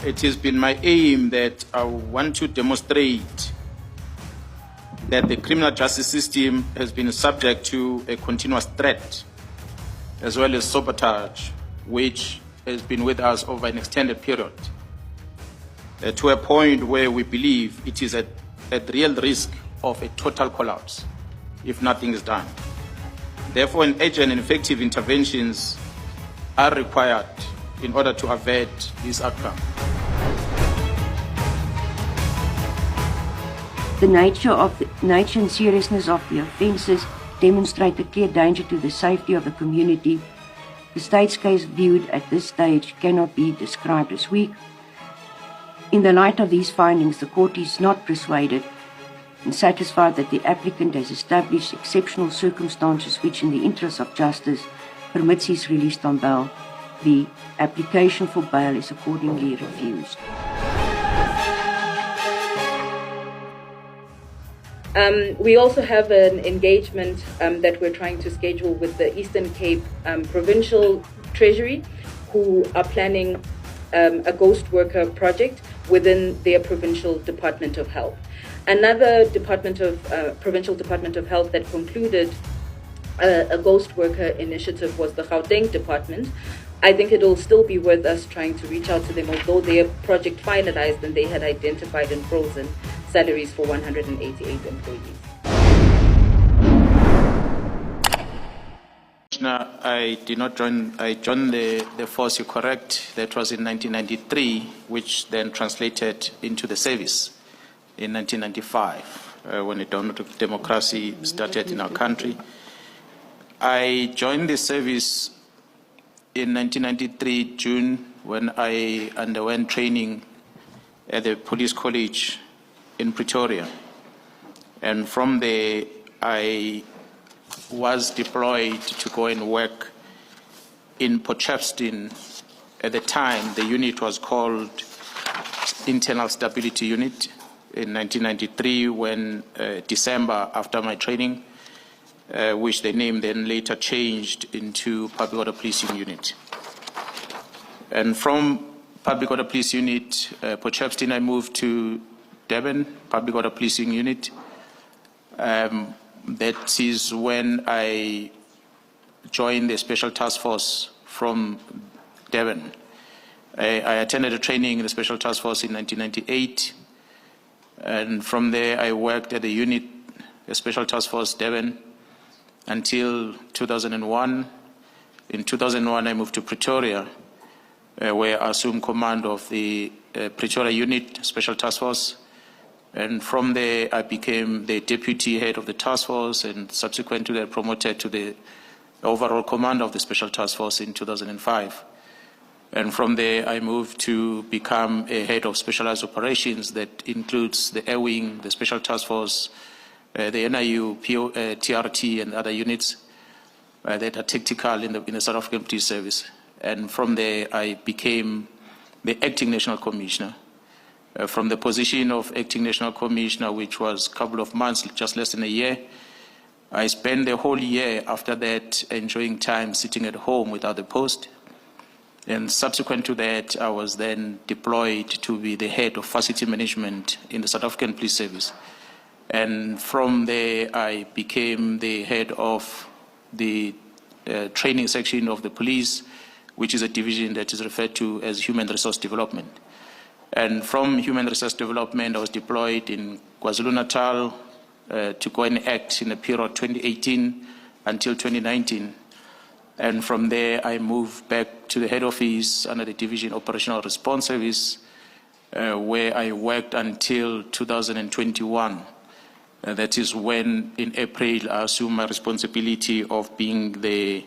it has been my aim that I want to demonstrate that the criminal justice system has been subject to a continuous threat as well as sabotage, which has been with us over an extended period, to a point where we believe it is at real risk of a total collapse if nothing is done. Therefore, an urgent and effective interventions are required in order to avert this outcome. The nature and seriousness of the offences demonstrate a clear danger to the safety of the community. The state's case viewed at this stage cannot be described as weak. In the light of these findings, the court is not persuaded and satisfied that the applicant has established exceptional circumstances which, in the interests of justice, permits his release on bail. The application for bail is accordingly refused. We also have an engagement that we're trying to schedule with the Eastern Cape Provincial Treasury, who are planning a ghost worker project within their provincial Department of Health. Another provincial Department of Health that concluded a ghost worker initiative was the Gauteng Department. I think it will still be worth us trying to reach out to them, although their project finalized and they had identified and frozen salaries for 188 employees. I did not join, I joined the force, you're correct. That was in 1993, which then translated into the service in 1995, when the dawn of democracy started in our country. I joined the service in 1993, June, when I underwent training at the police college in Pretoria. And from there, I was deployed to go and work in Potchefstroom. At the time, the unit was called Internal Stability Unit. In 1993, when December, after my training, which the name then later changed into Public Order Policing Unit. And from Public Order Policing Unit, Potchefstroom, I moved to Durban, Public Order Policing Unit. That is when I joined the Special Task Force from Durban. I attended a training in the Special Task Force in 1998. And from there, I worked at the unit, the Special Task Force Durban, until 2001. In 2001, I moved to Pretoria, where I assumed command of the Pretoria unit, Special Task Force. And from there, I became the deputy head of the task force, and subsequent to that, promoted to the overall command of the Special Task Force in 2005. And from there, I moved to become a head of specialized operations that includes the Air Wing, the Special Task Force, the NIU, TRT, and other units that are tactical in the South African Police Service. And from there, I became the acting National Commissioner. From the position of acting National Commissioner, which was a couple of months, just less than a year, I spent the whole year after that enjoying time sitting at home without a post. And subsequent to that, I was then deployed to be the head of facility management in the South African Police Service. And from there, I became the head of the training section of the police, which is a division that is referred to as Human Resource Development. And from Human Resource Development, I was deployed in KwaZulu-Natal to go and act in the period 2018 until 2019. And from there, I moved back to the head office under the Division Operational Response Service, where I worked until 2021. That is when, in April, I assumed my responsibility of being the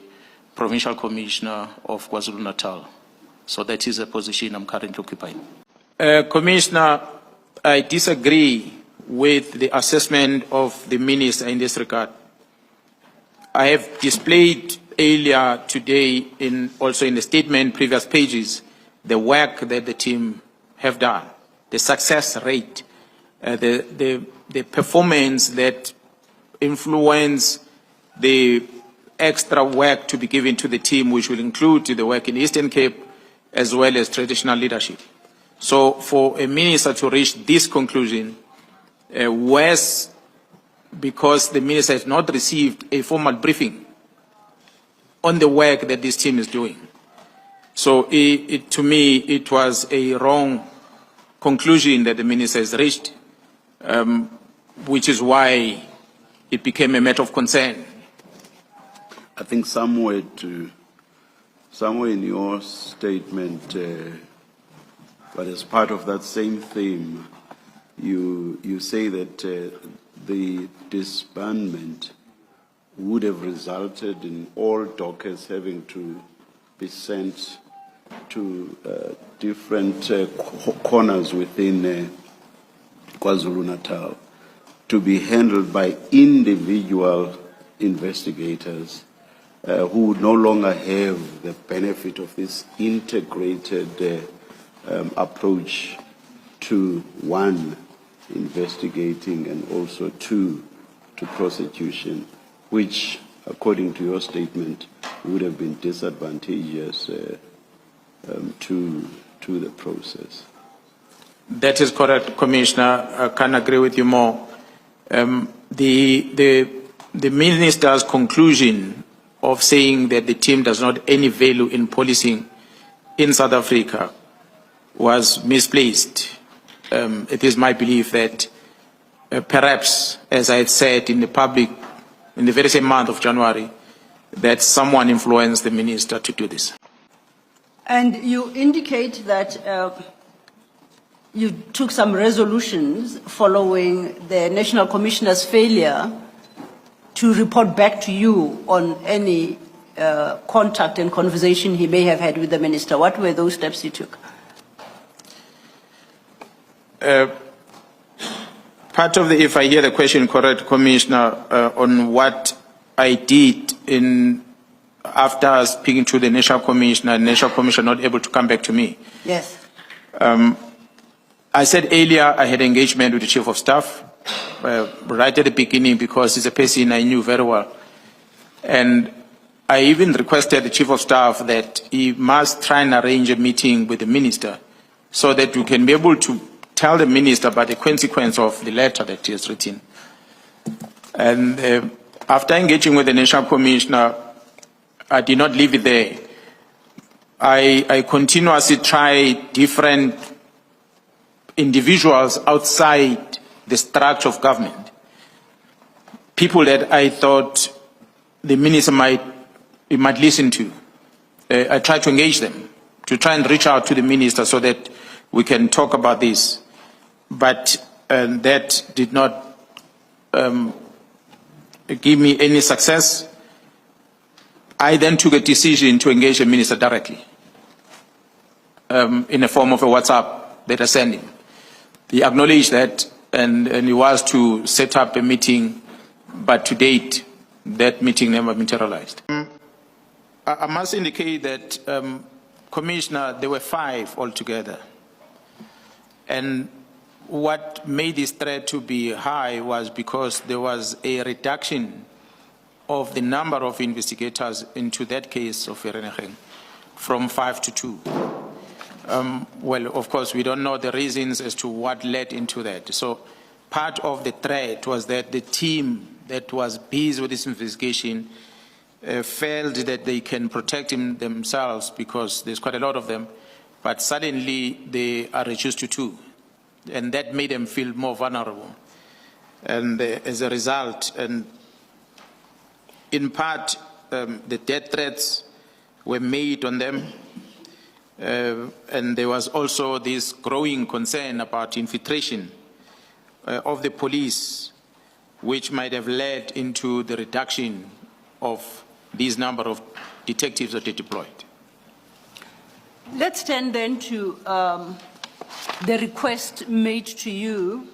Provincial Commissioner of KwaZulu-Natal. So that is a position I'm currently occupying. Commissioner, I disagree with the assessment of the Minister in this regard. I have displayed earlier today, also in the statement, previous pages, the work that the team have done, the success rate, the performance that influence the extra work to be given to the team, which will include the work in Eastern Cape as well as traditional leadership. So for a minister to reach this conclusion, worse because the minister has not received a formal briefing on the work that this team is doing. So to me, it was a wrong conclusion that the minister has reached, which is why it became a matter of concern. I think somewhere in your statement, but as part of that same theme, you say that the disbandment would have resulted in all dockers having to be sent to different corners within KwaZulu-Natal to be handled by individual investigators who would no longer have the benefit of this integrated approach to, one, investigating and also two, to prosecution, which, according to your statement, would have been disadvantageous to the process. That is correct, Commissioner. I can agree with you more. The minister's conclusion of saying that the team does not have any value in policing in South Africa was misplaced. It is my belief that perhaps, as I had said in the public in the very same month of January, that someone influenced the minister to do this. And you indicate that you took some resolutions following the National Commissioner's failure to report back to you on any contact and conversation he may have had with the minister. What were those steps you took? Part of the, if I hear the question correct, Commissioner, on what I did after speaking to the National Commissioner not able to come back to me. Yes. I said earlier I had engagement with the Chief of Staff right at the beginning because he's a person I knew very well. And I even requested the Chief of Staff that he must try and arrange a meeting with the Minister so that we can be able to tell the Minister about the consequence of the letter that he has written. And after engaging with the National Commissioner, I did not leave it there. I continuously tried different individuals outside the structure of government, people that I thought the minister might listen to. I tried to engage them, to try and reach out to the minister so that we can talk about this. But that did not give me any success. I then took a decision to engage the minister directly in the form of a WhatsApp that I sent him. He acknowledged that and he was to set up a meeting, but to date, that meeting never materialized. I must indicate that, Commissioner, there were 5 altogether. And what made this threat to be high was because there was a reduction of the number of investigators into that case of Nhlanhla from 5 to 2. Well, of course, we don't know the reasons as to what led into that. So part of the threat was that the team that was busy with this investigation felt that they can protect themselves because there's quite a lot of them, but suddenly they are reduced to 2. And that made them feel more vulnerable. And as a result, and in part, the death threats were made on them. And there was also this growing concern about infiltration of the police, which might have led into the reduction of these number of detectives that they deployed. Let's turn then to the request made to you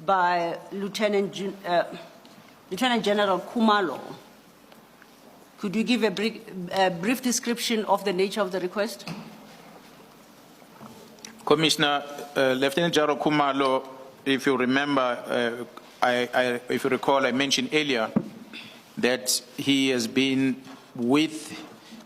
by Lieutenant General Khumalo. Could you give a brief description of the nature of the request? Commissioner, Lieutenant General Khumalo, if you remember, if you recall, I mentioned earlier that he has been with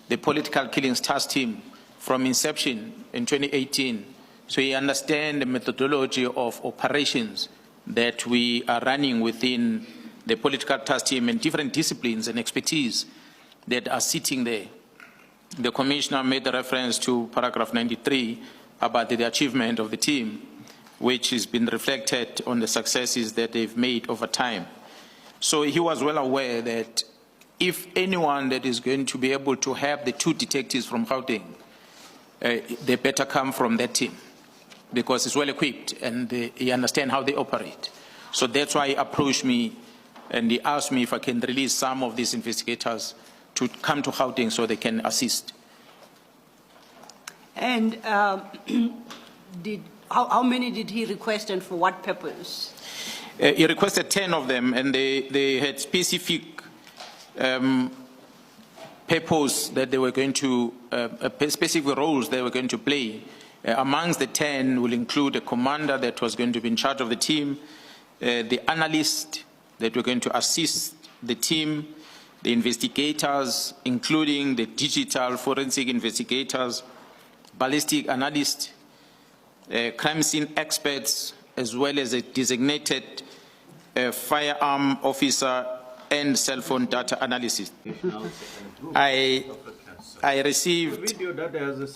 the political killings task team from inception in 2018 So he understands the methodology of operations that we are running within the political task team and different disciplines and expertise that are sitting there. The commissioner made the reference to paragraph 93 about the achievement of the team, which has been reflected on the successes that they've made over time. So he was well aware that if anyone that is going to be able to have the two detectives from Gauteng, they better come from that team because it's well equipped and he understands how they operate. So that's why he approached me and he asked me if I can release some of these investigators to come to Gauteng so they can assist. And how many did he request and for what purpose? He requested 10 of them, and they had specific purpose that they were going to, specific roles they were going to play. Amongst the 10 will include a commander that was going to be in charge of the team, the analyst that were going to assist the team, the investigators, including the digital forensic investigators, ballistic analysts, crime scene experts, as well as a designated firearm officer and cell phone data analysis. I received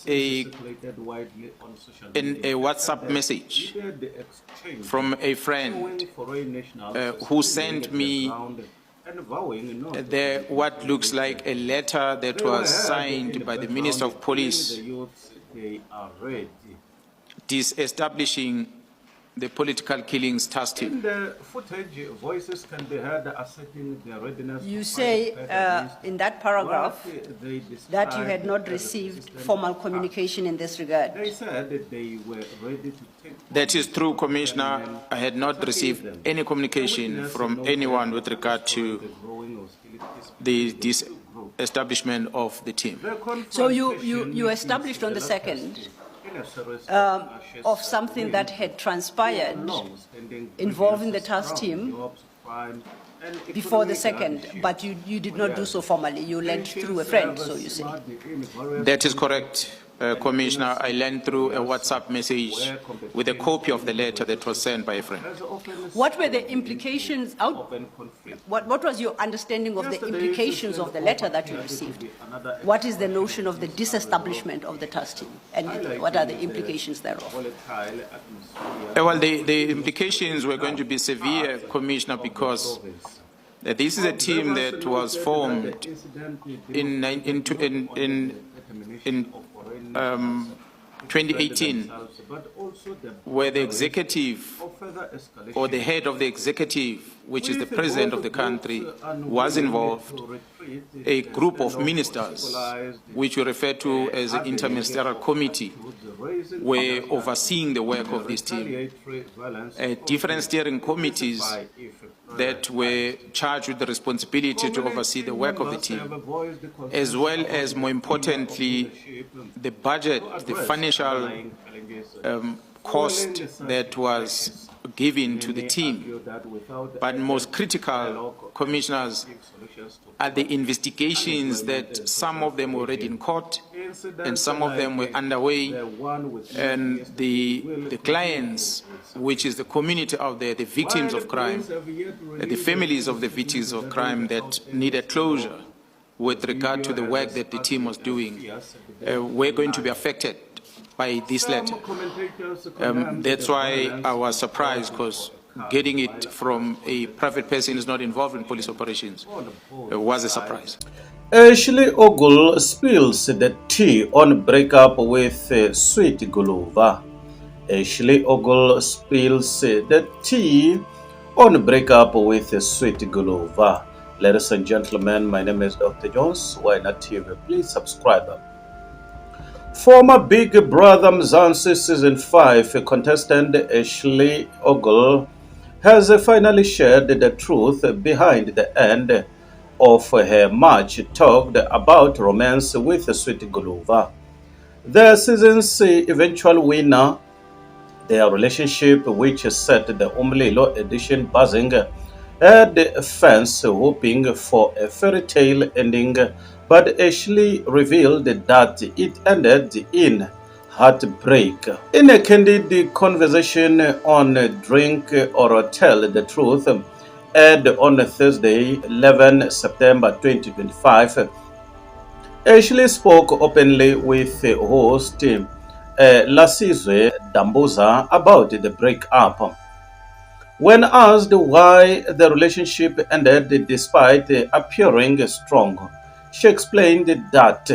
a WhatsApp message from a friend who sent me what looks like a letter that was signed by the Minister of Police disestablishing the political killings task team. In the footage, voices can be heard asserting their readiness. You say in that paragraph that you had not received formal communication in this regard. They said that they were ready to take. That is true, Commissioner. I had not received any communication from anyone with regard to the establishment of the team. So you established on the 2nd of something that had transpired involving the task team before the 2nd, but you did not do so formally. You learned through a friend, so you say. That is correct, Commissioner. I learned through a WhatsApp message with a copy of the letter that was sent by a friend. What were the implications? What was your understanding of the implications of the letter that you received? What is the notion of the disestablishment of the task team? And what are the implications thereof? Well, the implications were going to be severe, Commissioner, because this is a team that was formed in 2018, where the executive or the head of the executive, which is the president of the country, was involved. A group of ministers, which we refer to as the interministerial committee, were overseeing the work of this team. Different steering committees that were charged with the responsibility to oversee the work of the team, as well as, more importantly, the budget, the financial cost that was given to the team. But most critical, Commissioners, are the investigations that some of them were already in court and some of them were underway, and the clients, which is the community out there, the victims of crime, the families of the victims of crime that needed closure with regard to the work that the team was doing, were going to be affected by this letter. That's why I was surprised, because getting it from a private person is not involved in police operations was a surprise. Ashley Ogle spills the tea on breakup with Sweet Guluva. Ashley Ogle spills the tea on breakup with Sweet Guluva. Ladies and gentlemen, my name is Dr. Jones. Why not TV? Please subscribe. Former Big Brother Mzansi Season 5 contestant Ashley Ogle has finally shared the truth behind the end of her much talked about romance with Sweet Guluva. The season's eventual winner, their relationship, which set the Umlilo edition buzzing, had fans hoping for a fairy tale ending, but Ashley revealed that it ended in heartbreak. In a candid conversation on Drink or Tell the Truth, aired on Thursday, 11 September 2025, Ashley spoke openly with host Lasizwe Dambuza about the breakup. When asked why the relationship ended despite appearing strong, she explained that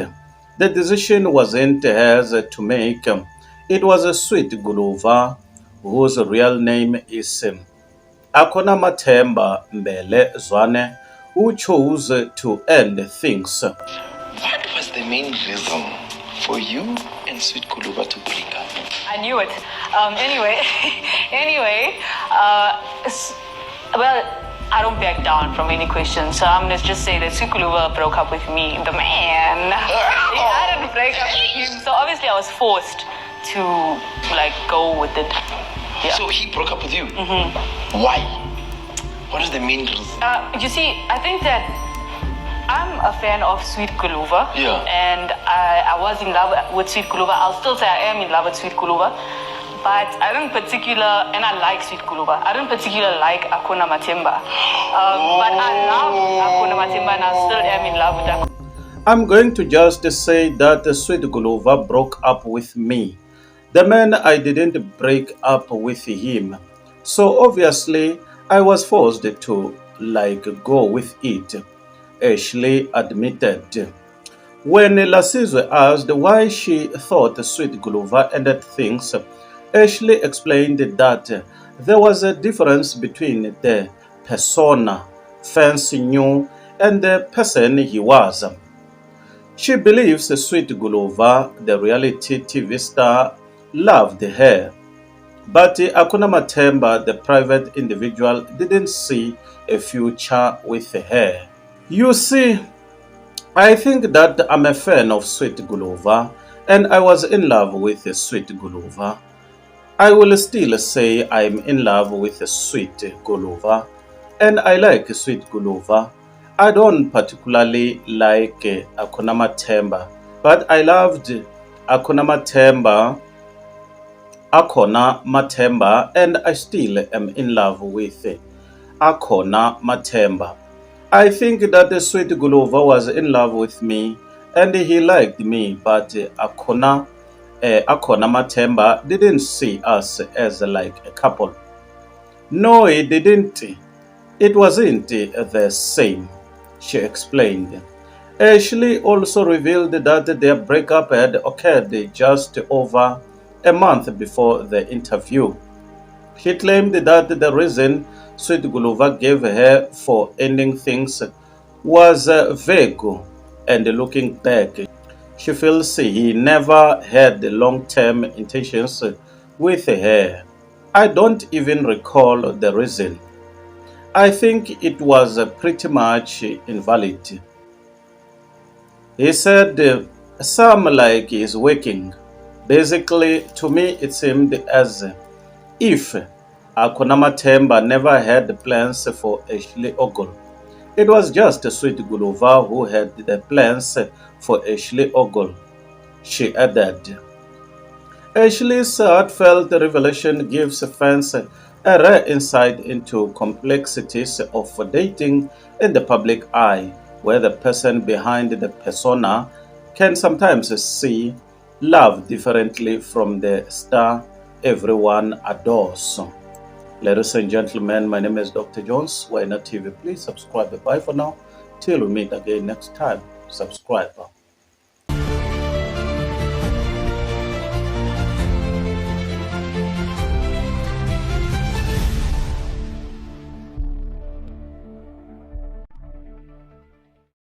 the decision wasn't hers to make. It was a sweet Guluva, whose real name is Akona Matemba Mbele Zwane, who chose to end things. What was the main reason for you and Sweet Kuluba to break up? I knew it. Anyway, well, I don't back down from any question, so I'm gonna just say that Sweet Kuluba broke up with me, the man. I didn't break up with him, so obviously I was forced to go with it. Yeah. So he broke up with you? Mm-hmm. Why? What is the main reason? You see, I think that I'm a fan of Sweet Kuluva. Yeah. And I was in love with Sweet Kuluva. I'll still say I am in love with Sweet Kuluva. But I don't and I like Sweet Kuluva. I don't particularly like Akona Matemba. But I love Akona Matemba and I still am in love with her. I'm going to just say that Sweet Kuluva broke up with me. The man, I didn't break up with him. So obviously, I was forced to go with it, Ashley admitted. When Lasizwe asked why she thought Sweet Guluva ended things, Ashley explained that there was a difference between the persona fans knew and the person he was. She believes Sweet Guluva, the reality TV star, loved her. But Akuna Matemba, the private individual, didn't see a future with her. You see, I think that I'm a fan of Sweet Guluva, and I was in love with Sweet Guluva. I will still say I'm in love with Sweet Guluva, and I like Sweet Guluva. I don't particularly like Akuna Matemba, but I loved Akona Matemba, and I still am in love with Akona Matemba. I think that the Sweet Guluva was in love with me and he liked me, but Akona Matemba didn't see us as like a couple. No, it didn't. It wasn't the same, she explained. Ashley also revealed that their breakup had occurred just over a month before the interview. She claimed that the reason Sweet Guluva gave her for ending things was vague, and looking back, she feels he never had long-term intentions with her. I don't even recall the reason. I think it was pretty much invalid. He said, some like is working. Basically, to me, it seemed as if Akona Matemba never had plans for Ashley Ogle. It was just Sweet Guluva who had the plans for Ashley Ogle, she added. Ashley's heartfelt revelation gives fans a rare insight into complexities of dating in the public eye, where the person behind the persona can sometimes see love differently from the star everyone adores. Ladies and gentlemen, my name is Dr. Jones. Why not TV? Please subscribe. Bye for now. Till we meet again next time. Subscribe.